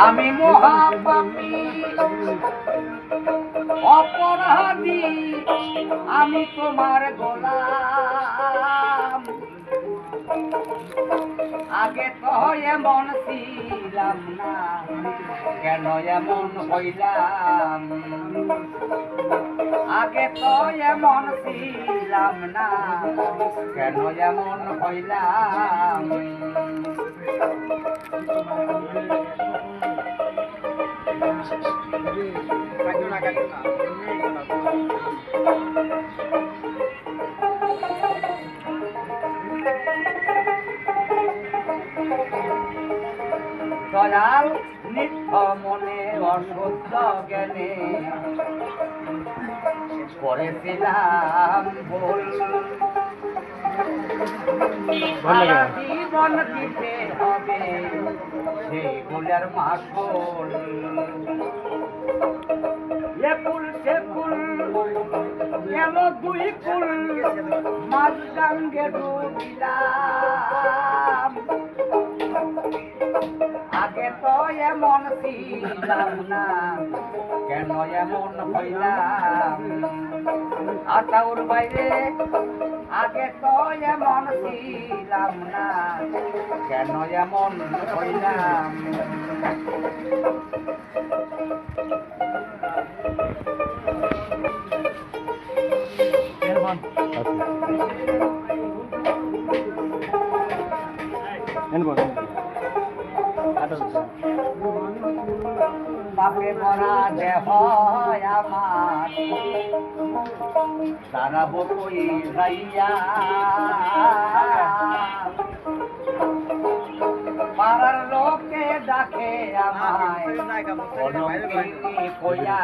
আমি মহাপাপী অপরাধী, আমি তোমার গোলাম। আগে তো এমন ছিলাম না, কেন এমন হইলাম? আগে তো এমন ছিলাম না, কেন এমন হইলাম? দয়াল নিত্য মনে অশুদ্ধ জ্ঞানে করেছিলাম ভুল। জীবন দিতে হবে সেই ভুলের মাসুল। একুল সেকুল গেল দুই কুল, মাঝ গাঙ্গে ডুবিলাম। আগে তো এমন ছিলাম না, কেন এমন হইলাম? আতাউর বাইরে আগে তো এমন ছিলাম না, কেন এমন হইলাম? পাপে ভরা দেহ আমার সারা বই যাইয়া, পাড়ার লোকে ডাকে আমায় কইয়া।